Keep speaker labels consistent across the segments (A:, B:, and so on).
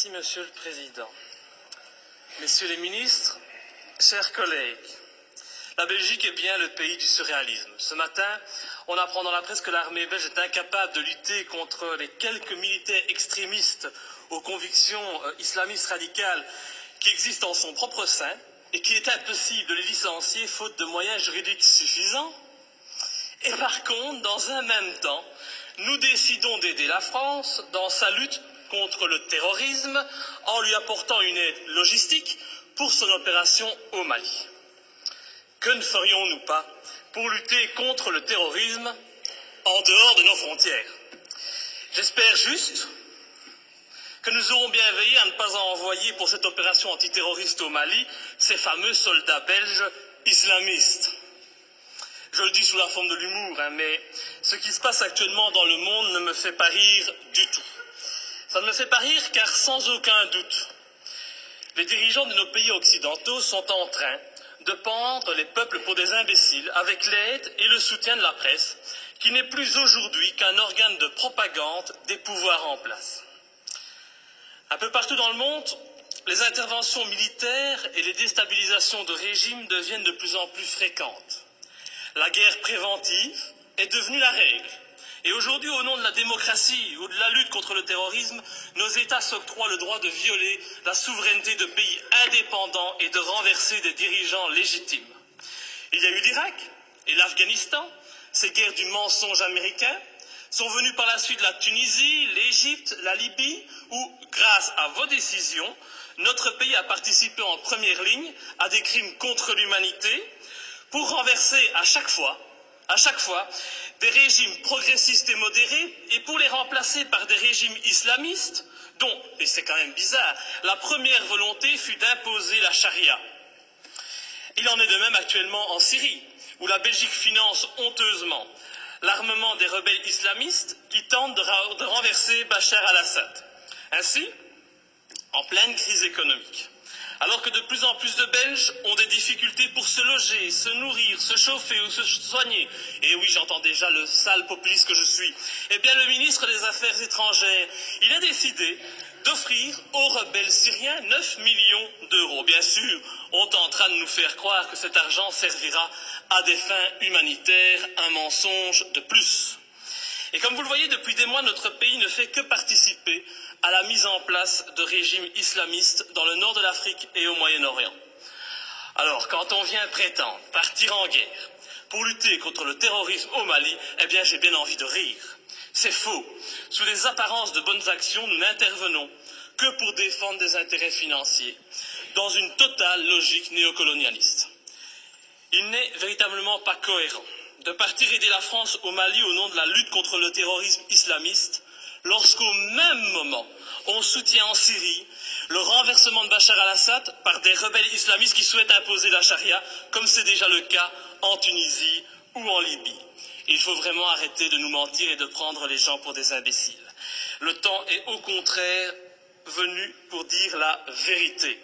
A: Merci, Monsieur le Président. Messieurs les ministres, chers collègues, la Belgique est bien le pays du surréalisme. Ce matin, on apprend dans la presse que l'armée belge est incapable de lutter contre les quelques militaires extrémistes aux convictions islamistes radicales qui existent en son propre sein et qu'il est impossible de les licencier faute de moyens juridiques suffisants. Et par contre, dans un même temps, nous décidons d'aider la France dans sa lutte contre le terrorisme en lui apportant une aide logistique pour son opération au Mali. Que ne ferions-nous pas pour lutter contre le terrorisme en dehors de nos frontières? J'espère juste que nous aurons bien veillé à ne pas envoyer pour cette opération antiterroriste au Mali ces fameux soldats belges islamistes. Je le dis sous la forme de l'humour, mais ce qui se passe actuellement dans le monde ne me fait pas rire du tout. Ça ne me fait pas rire car sans aucun doute, les dirigeants de nos pays occidentaux sont en train de pendre les peuples pour des imbéciles avec l'aide et le soutien de la presse, qui n'est plus aujourd'hui qu'un organe de propagande des pouvoirs en place. Un peu partout dans le monde, les interventions militaires et les déstabilisations de régimes deviennent de plus en plus fréquentes. La guerre préventive est devenue la règle. Et aujourd'hui, au nom de la démocratie ou de la lutte contre le terrorisme, nos États s'octroient le droit de violer la souveraineté de pays indépendants et de renverser des dirigeants légitimes. Il y a eu l'Irak et l'Afghanistan, ces guerres du mensonge américain, sont venues par la suite la Tunisie, l'Égypte, la Libye, où, grâce à vos décisions, notre pays a participé en première ligne à des crimes contre l'humanité pour renverser à chaque fois, des régimes progressistes et modérés et pour les remplacer par des régimes islamistes dont, et c'est quand même bizarre, la première volonté fut d'imposer la charia. Il en est de même actuellement en Syrie, où la Belgique finance honteusement l'armement des rebelles islamistes qui tentent de renverser Bachar al-Assad. Ainsi, en pleine crise économique, alors que de plus en plus de Belges ont des difficultés pour se loger, se nourrir, se chauffer ou se soigner, et oui, j'entends déjà le sale populiste que je suis, eh bien le ministre des Affaires étrangères, il a décidé d'offrir aux rebelles syriens 9 millions d'euros. Bien sûr, on tentera de nous faire croire que cet argent servira à des fins humanitaires, un mensonge de plus. Et comme vous le voyez, depuis des mois, notre pays ne fait que participer à la mise en place de régimes islamistes dans le nord de l'Afrique et au Moyen-Orient. Alors, quand on vient prétendre partir en guerre pour lutter contre le terrorisme au Mali, eh bien, j'ai bien envie de rire. C'est faux. Sous les apparences de bonnes actions, nous n'intervenons que pour défendre des intérêts financiers, dans une totale logique néocolonialiste. Il n'est véritablement pas cohérent de partir aider la France au Mali au nom de la lutte contre le terrorisme islamiste, lorsqu'au même moment, on soutient en Syrie le renversement de Bachar al-Assad par des rebelles islamistes qui souhaitent imposer la charia, comme c'est déjà le cas en Tunisie ou en Libye. Il faut vraiment arrêter de nous mentir et de prendre les gens pour des imbéciles. Le temps est au contraire venu pour dire la vérité.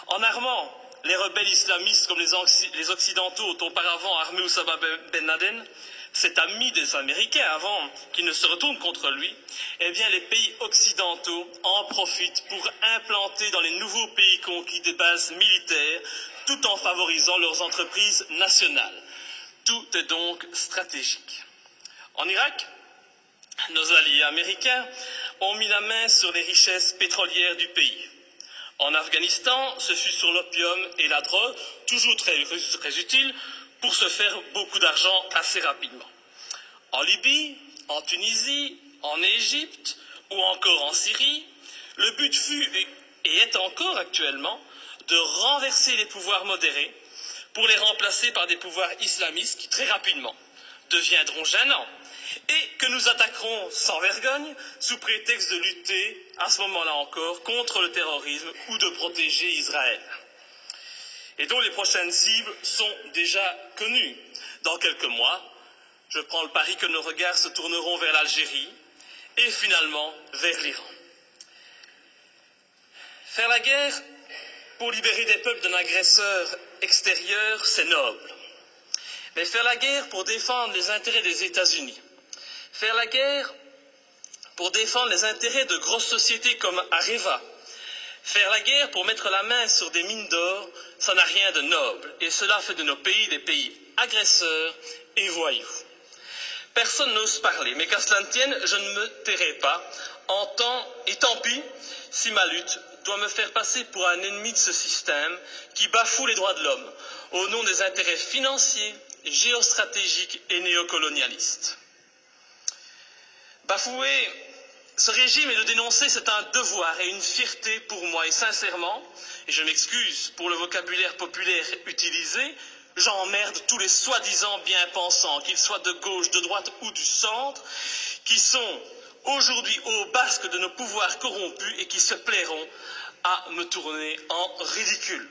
A: En armant les rebelles islamistes comme les Occidentaux ont auparavant armé Oussama Ben Laden, cet ami des Américains avant qu'il ne se retourne contre lui, eh bien les pays occidentaux en profitent pour implanter dans les nouveaux pays conquis des bases militaires tout en favorisant leurs entreprises nationales. Tout est donc stratégique. En Irak, nos alliés américains ont mis la main sur les richesses pétrolières du pays. En Afghanistan, ce fut sur l'opium et la drogue, toujours très utile, pour se faire beaucoup d'argent assez rapidement. En Libye, en Tunisie, en Égypte ou encore en Syrie, le but fut et est encore actuellement de renverser les pouvoirs modérés pour les remplacer par des pouvoirs islamistes qui très rapidement deviendront gênants et que nous attaquerons sans vergogne sous prétexte de lutter, à ce moment-là encore, contre le terrorisme ou de protéger Israël. Et dont les prochaines cibles sont déjà connues. Dans quelques mois, je prends le pari que nos regards se tourneront vers l'Algérie et finalement vers l'Iran. Faire la guerre pour libérer des peuples d'un agresseur extérieur, c'est noble. Mais faire la guerre pour défendre les intérêts des États-Unis, faire la guerre pour défendre les intérêts de grosses sociétés comme Areva, Faire la guerre pour mettre la main sur des mines d'or, ça n'a rien de noble, et cela fait de nos pays des pays agresseurs et voyous. Personne n'ose parler, mais qu'à cela ne tienne, je ne me tairai pas, et tant pis si ma lutte doit me faire passer pour un ennemi de ce système qui bafoue les droits de l'homme au nom des intérêts financiers, géostratégiques et néocolonialistes. Bafouer ce régime et le dénoncer, c'est un devoir et une fierté pour moi. Et sincèrement, et je m'excuse pour le vocabulaire populaire utilisé, j'emmerde tous les soi-disant bien-pensants, qu'ils soient de gauche, de droite ou du centre, qui sont aujourd'hui au basque de nos pouvoirs corrompus et qui se plairont à me tourner en ridicule.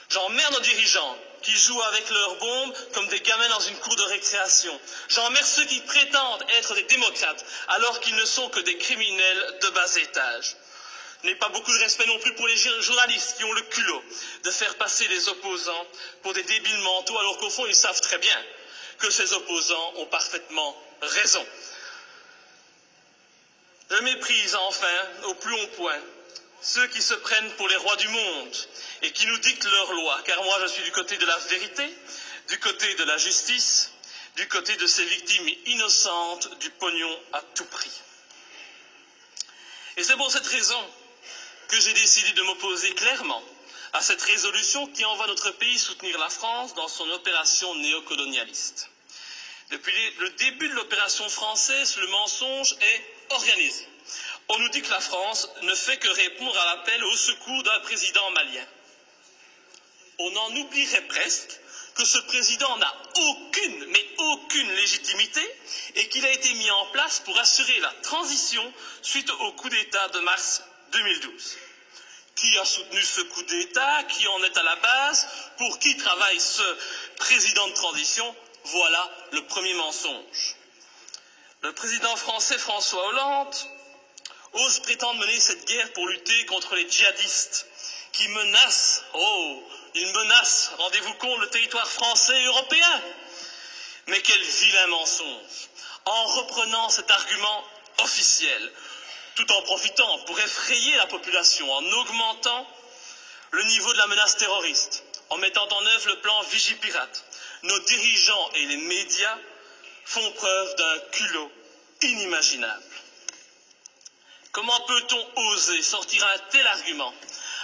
A: J'emmerde nos dirigeants qui jouent avec leurs bombes comme des gamins dans une cour de récréation. J'emmerde ceux qui prétendent être des démocrates alors qu'ils ne sont que des criminels de bas étage. Je n'ai pas beaucoup de respect non plus pour les journalistes qui ont le culot de faire passer les opposants pour des débiles mentaux alors qu'au fond ils savent très bien que ces opposants ont parfaitement raison. Je méprise enfin au plus haut point ceux qui se prennent pour les rois du monde et qui nous dictent leurs lois, car moi je suis du côté de la vérité, du côté de la justice, du côté de ces victimes innocentes du pognon à tout prix. Et c'est pour cette raison que j'ai décidé de m'opposer clairement à cette résolution qui envoie notre pays soutenir la France dans son opération néocolonialiste. Depuis le début de l'opération française, le mensonge est organisé. On nous dit que la France ne fait que répondre à l'appel au secours d'un président malien. On en oublierait presque que ce président n'a aucune, mais aucune légitimité et qu'il a été mis en place pour assurer la transition suite au coup d'État de mars 2012. Qui a soutenu ce coup d'État? Qui en est à la base? Pour qui travaille ce président de transition? Voilà le premier mensonge. Le président français François Hollande ose prétendre mener cette guerre pour lutter contre les djihadistes qui menacent, ils menacent, rendez-vous compte, le territoire français et européen. Mais quel vilain mensonge! En reprenant cet argument officiel, tout en profitant pour effrayer la population, en augmentant le niveau de la menace terroriste, en mettant en œuvre le plan Vigipirate, nos dirigeants et les médias font preuve d'un culot inimaginable. Comment peut-on oser sortir un tel argument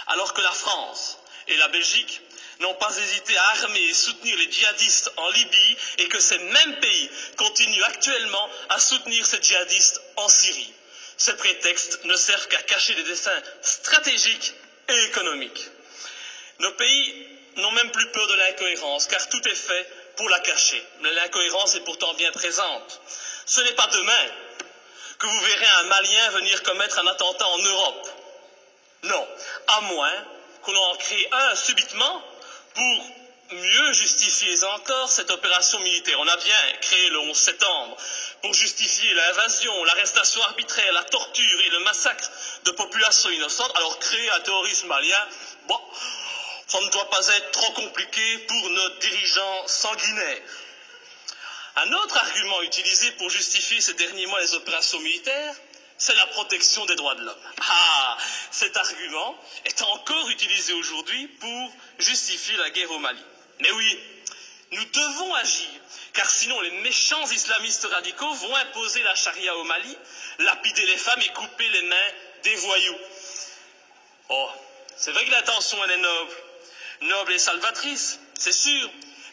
A: alors que la France et la Belgique n'ont pas hésité à armer et soutenir les djihadistes en Libye et que ces mêmes pays continuent actuellement à soutenir ces djihadistes en Syrie? Ces prétextes ne servent qu'à cacher des desseins stratégiques et économiques. Nos pays n'ont même plus peur de l'incohérence, car tout est fait pour la cacher. Mais l'incohérence est pourtant bien présente. Ce n'est pas demain que vous verrez un Malien venir commettre un attentat en Europe. Non, à moins qu'on en crée un subitement pour mieux justifier encore cette opération militaire. On a bien créé le 11 septembre pour justifier l'invasion, l'arrestation arbitraire, la torture et le massacre de populations innocentes. Alors créer un terrorisme malien, bon, ça ne doit pas être trop compliqué pour nos dirigeants sanguinaires. Un autre argument utilisé pour justifier ces derniers mois les opérations militaires, c'est la protection des droits de l'homme. Ah, cet argument est encore utilisé aujourd'hui pour justifier la guerre au Mali. Mais oui, nous devons agir, car sinon les méchants islamistes radicaux vont imposer la charia au Mali, lapider les femmes et couper les mains des voyous. Oh, c'est vrai que l'intention elle est noble et salvatrice, c'est sûr.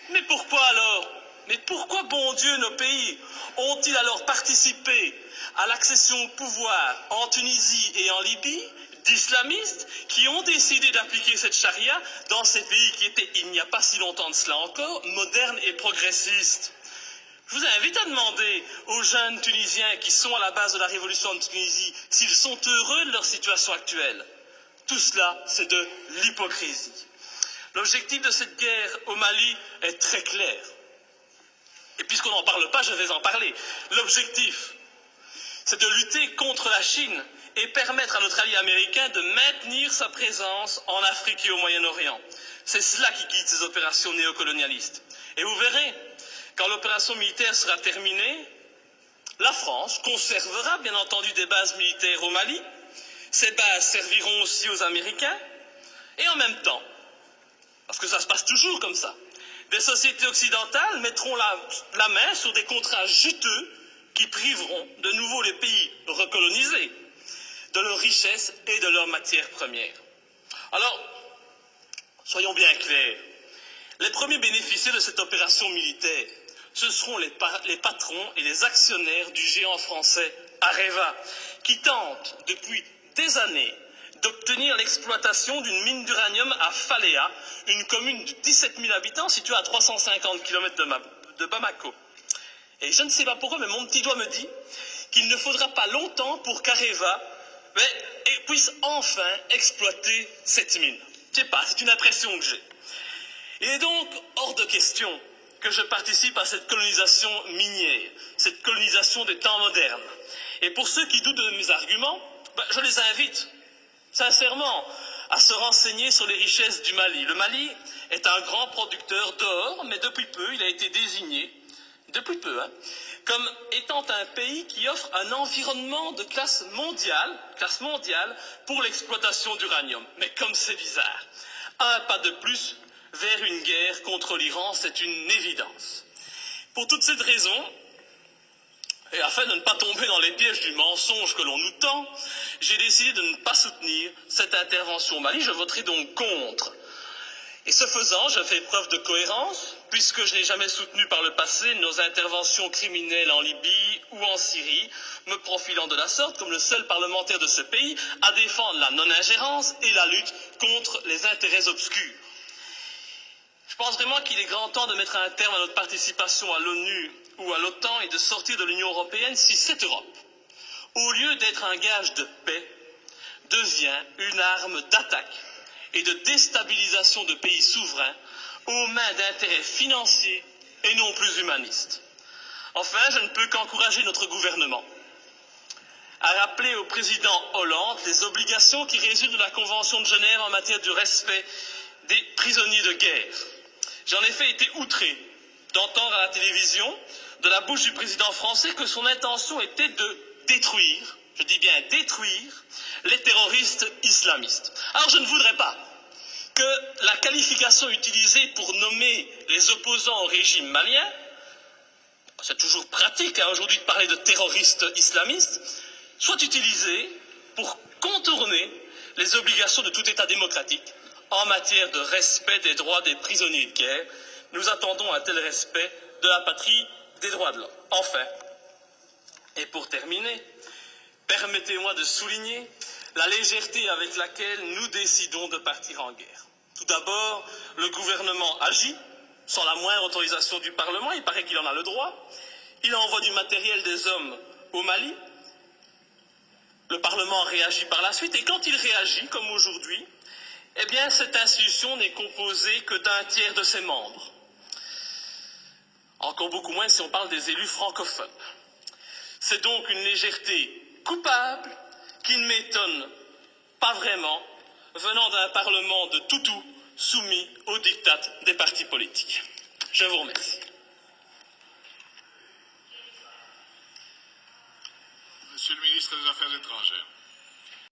A: Mais pourquoi alors? Mais pourquoi, bon Dieu, nos pays ont-ils alors participé à l'accession au pouvoir en Tunisie et en Libye d'islamistes qui ont décidé d'appliquer cette charia dans ces pays qui étaient, il n'y a pas si longtemps de cela encore, modernes et progressistes? Je vous invite à demander aux jeunes Tunisiens qui sont à la base de la révolution de Tunisie s'ils sont heureux de leur situation actuelle. Tout cela, c'est de l'hypocrisie. L'objectif de cette guerre au Mali est très clair. Et puisqu'on n'en parle pas, je vais en parler. L'objectif, c'est de lutter contre la Chine et permettre à notre allié américain de maintenir sa présence en Afrique et au Moyen-Orient. C'est cela qui guide ces opérations néocolonialistes. Et vous verrez, quand l'opération militaire sera terminée, la France conservera bien entendu des bases militaires au Mali, Ces bases serviront aussi aux Américains, et en même temps, parce que ça se passe toujours comme ça, des sociétés occidentales mettront la main sur des contrats juteux qui priveront de nouveau les pays recolonisés de leurs richesses et de leurs matières premières. Alors, soyons bien clairs, les premiers bénéficiaires de cette opération militaire, ce seront les patrons et les actionnaires du géant français Areva, qui tentent depuis des années d'obtenir l'exploitation d'une mine d'uranium à Faléa, une commune de 17 000 habitants située à 350 km de Bamako. Et je ne sais pas pourquoi, mais mon petit doigt me dit qu'il ne faudra pas longtemps pour qu'Areva puisse enfin exploiter cette mine. Je ne sais pas, c'est une impression que j'ai. Il est donc hors de question que je participe à cette colonisation minière, cette colonisation des temps modernes. Et pour ceux qui doutent de mes arguments, je les invite sincèrement à se renseigner sur les richesses du Mali. Le Mali est un grand producteur d'or, mais depuis peu, il a été désigné, comme étant un pays qui offre un environnement de classe mondiale pour l'exploitation d'uranium. Mais comme c'est bizarre, un pas de plus vers une guerre contre l'Iran, c'est une évidence. Pour toute cette raison, et afin de ne pas tomber dans les pièges du mensonge que l'on nous tend, j'ai décidé de ne pas soutenir cette intervention au Mali. Je voterai donc contre. Et ce faisant, je fais preuve de cohérence, puisque je n'ai jamais soutenu par le passé nos interventions criminelles en Libye ou en Syrie, me profilant de la sorte comme le seul parlementaire de ce pays à défendre la non-ingérence et la lutte contre les intérêts obscurs. Je pense vraiment qu'il est grand temps de mettre un terme à notre participation à l'ONU ou à l'OTAN et de sortir de l'Union européenne si cette Europe, au lieu d'être un gage de paix, devient une arme d'attaque et de déstabilisation de pays souverains aux mains d'intérêts financiers et non plus humanistes. Enfin, je ne peux qu'encourager notre gouvernement à rappeler au président Hollande les obligations qui résultent de la Convention de Genève en matière de respect des prisonniers de guerre. J'ai en effet été outré d'entendre à la télévision, de la bouche du président français, que son intention était de détruire, je dis bien détruire, les terroristes islamistes. Alors je ne voudrais pas que la qualification utilisée pour nommer les opposants au régime malien, c'est toujours pratique aujourd'hui de parler de terroristes islamistes, soit utilisée pour contourner les obligations de tout État démocratique en matière de respect des droits des prisonniers de guerre. Nous attendons un tel respect de la patrie des droits de l'homme. Enfin, et pour terminer, permettez-moi de souligner la légèreté avec laquelle nous décidons de partir en guerre. Tout d'abord, le gouvernement agit sans la moindre autorisation du Parlement, il paraît qu'il en a le droit. Il envoie du matériel, des hommes au Mali. Le Parlement réagit par la suite, et quand il réagit, comme aujourd'hui, eh bien, cette institution n'est composée que d'un tiers de ses membres. Encore beaucoup moins si on parle des élus francophones. C'est donc une légèreté coupable qui ne m'étonne pas vraiment, venant d'un Parlement de toutous soumis aux diktats des partis politiques. Je vous remercie.
B: Monsieur le ministre des Affaires étrangères.